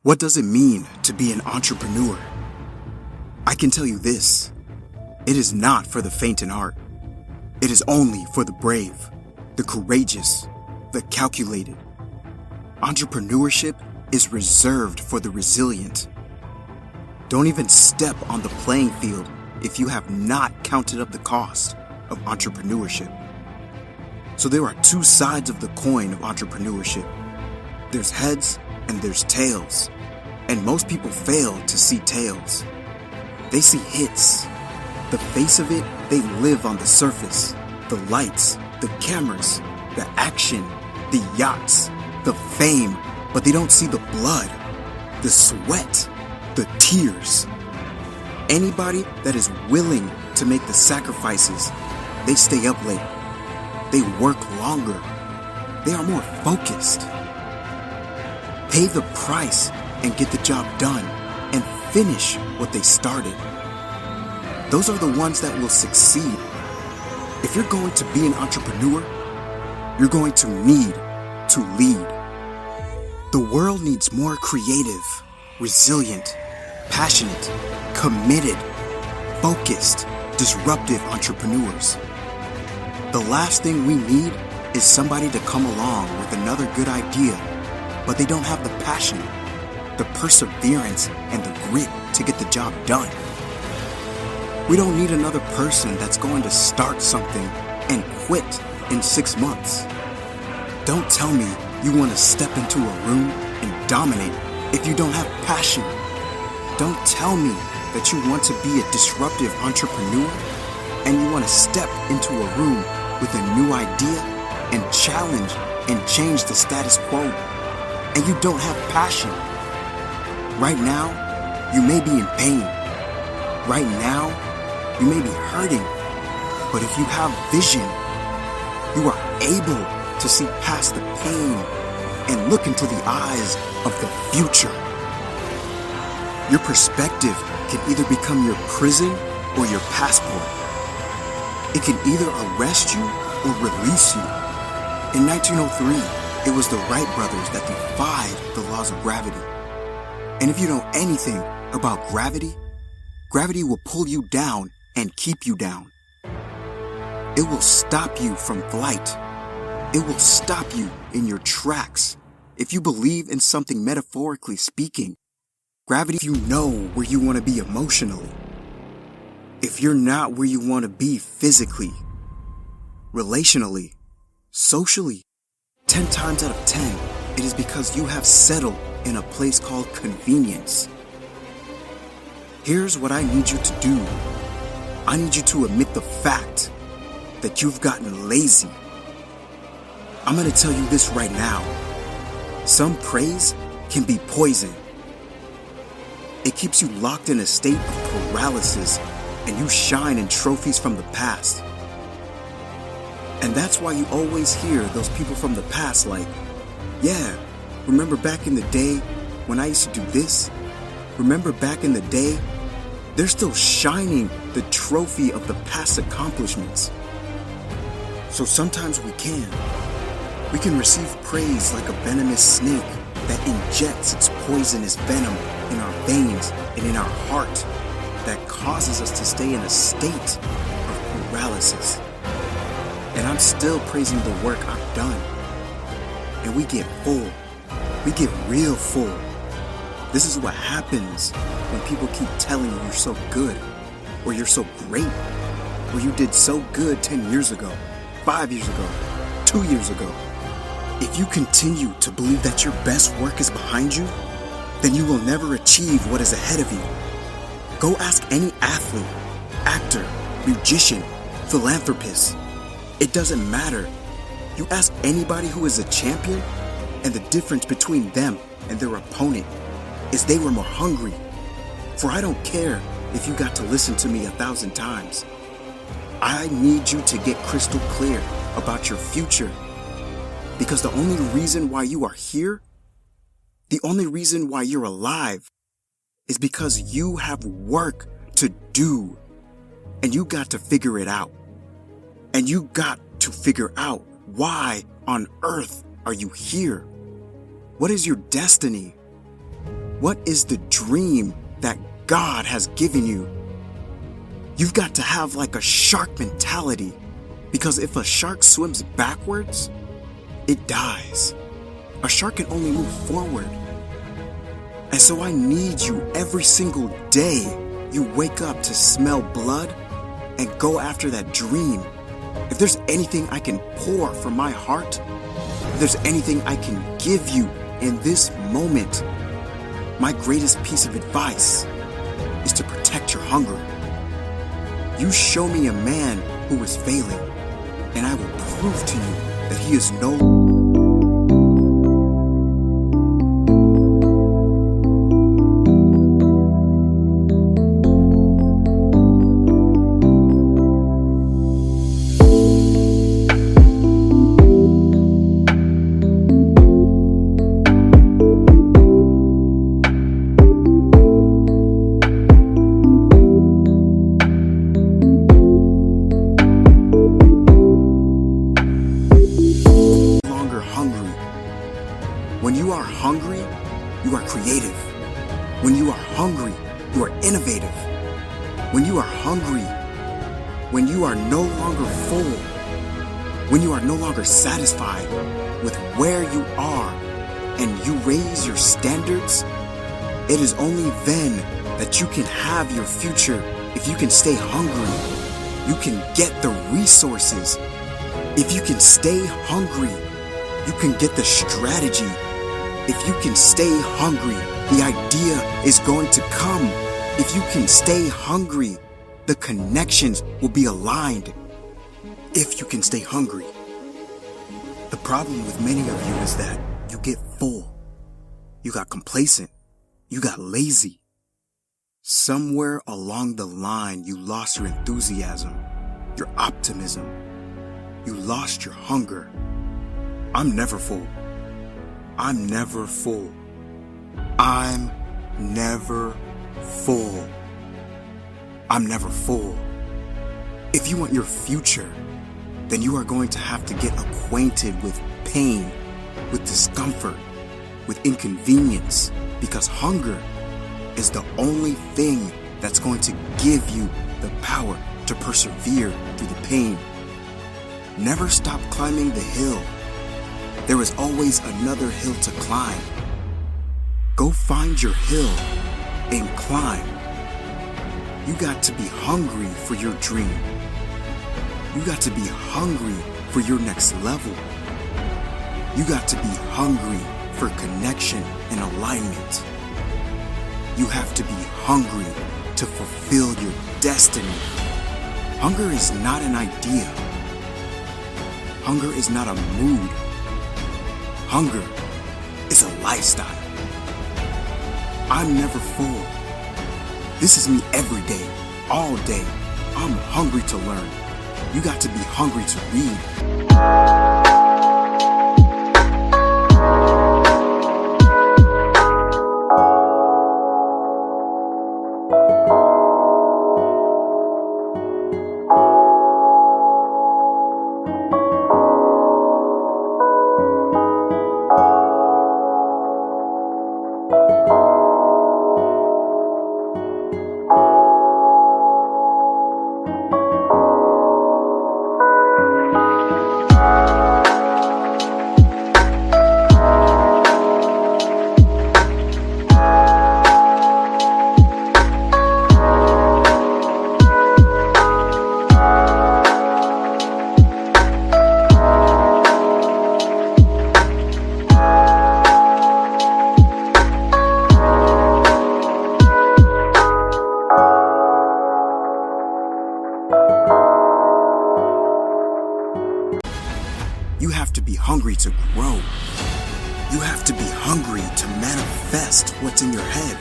What does it mean to be an entrepreneur? I can tell you this, it is not for the faint in heart. It is only for the brave, the courageous, the calculated. Entrepreneurship is reserved for the resilient. Don't even step on the playing field if you have not counted up the cost of entrepreneurship. So there are two sides of the coin of entrepreneurship. There's heads and there's tails. And most people fail to see tails. They see hits. The face of it, they live on the surface. The lights, the cameras, the action, the yachts, the fame, but they don't see the blood, the sweat, the tears. Anybody that is willing to make the sacrifices, they stay up late. They work longer. They are more focused. Pay the price and get the job done and finish what they started. Those are the ones that will succeed. If you're going to be an entrepreneur, you're going to need to lead. The world needs more creative, resilient, passionate, committed, focused, disruptive entrepreneurs. The last thing we need is somebody to come along with another good idea, but they don't have the passion, the perseverance, and the grit to get the job done. We don't need another person that's going to start something and quit in 6 months. Don't tell me you want to step into a room and dominate if you don't have passion. Don't tell me that you want to be a disruptive entrepreneur and you want to step into a room with a new idea and challenge and change the status quo, and you don't have passion. Right now, you may be in pain. Right now, you may be hurting. But if you have vision, you are able to see past the pain and look into the eyes of the future. Your perspective can either become your prison or your passport. It can either arrest you or release you. In 1903, it was the Wright brothers that defied the laws of gravity. And if you know anything about gravity, gravity will pull you down and keep you down. It will stop you from flight. It will stop you in your tracks. If you believe in something metaphorically speaking, gravity, if you know where you want to be emotionally, if you're not where you want to be physically, relationally, socially, 10 times out of 10, it is because you have settled in a place called convenience. Here's what I need you to do. I need you to admit the fact that you've gotten lazy. I'm going to tell you this right now. Some praise can be poison. It keeps you locked in a state of paralysis and you shine in trophies from the past. And that's why you always hear those people from the past like, yeah, remember back in the day when I used to do this? Remember back in the day? They're still shining the trophy of the past accomplishments. So sometimes we can receive praise like a venomous snake that injects its poisonous venom in our veins and in our heart that causes us to stay in a state of paralysis. And I'm still praising the work I've done. And we get full. We get real full. This is what happens when people keep telling you you're so good, or you're so great, or you did so good 10 years ago, 5 years ago, 2 years ago. If you continue to believe that your best work is behind you, then you will never achieve what is ahead of you. Go ask any athlete, actor, musician, philanthropist. It doesn't matter. You ask anybody who is a champion, and the difference between them and their opponent is they were more hungry. For I don't care if you got to listen to me 1,000 times. I need you to get crystal clear about your future. Because the only reason why you are here, the only reason why you're alive, is because you have work to do. And you got to figure it out. And you got to figure out why on earth are you here? What is your destiny? What is the dream that God has given you? You've got to have like a shark mentality, because if a shark swims backwards, it dies. A shark can only move forward. And so I need you every single day you wake up to smell blood and go after that dream. If there's anything I can pour from my heart, if there's anything I can give you in this moment, my greatest piece of advice is to protect your hunger. You show me a man who is failing, and I will prove to you that he is no When you are hungry, you are creative. When you are hungry, you are innovative. When you are hungry, when you are no longer full, when you are no longer satisfied with where you are and you raise your standards, it is only then that you can have your future. If you can stay hungry, you can get the resources. If you can stay hungry, you can get the strategy. If you can stay hungry, the idea is going to come. If you can stay hungry, the connections will be aligned. If you can stay hungry. The problem with many of you is that you get full. You got complacent. You got lazy. Somewhere along the line, you lost your enthusiasm, your optimism. You lost your hunger. I'm never full. I'm never full. I'm never full. I'm never full. If you want your future, then you are going to have to get acquainted with pain, with discomfort, with inconvenience, because hunger is the only thing that's going to give you the power to persevere through the pain. Never stop climbing the hill. There is always another hill to climb. Go find your hill and climb. You got to be hungry for your dream. You got to be hungry for your next level. You got to be hungry for connection and alignment. You have to be hungry to fulfill your destiny. Hunger is not an idea. Hunger is not a mood. Hunger is a lifestyle. I'm never full. This is me every day, all day. I'm hungry to learn. You got to be hungry to read. You have to be hungry to grow. You have to be hungry to manifest what's in your head.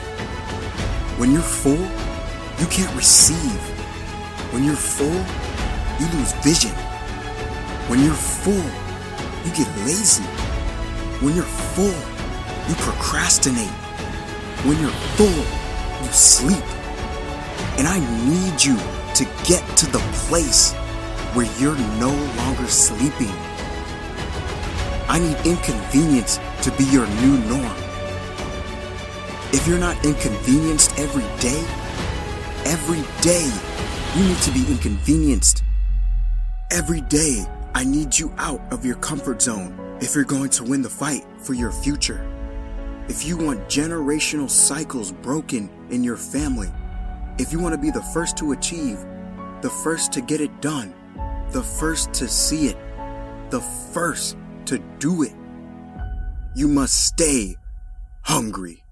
When you're full, you can't receive. When you're full, you lose vision. When you're full, you get lazy. When you're full, you procrastinate. When you're full, you sleep. And I need you to get to the place where you're no longer sleeping. I need inconvenience to be your new norm. If you're not inconvenienced every day, you need to be inconvenienced. Every day, I need you out of your comfort zone if you're going to win the fight for your future. If you want generational cycles broken in your family, if you want to be the first to achieve, the first to get it done, the first to see it, the first to do it, you must stay hungry.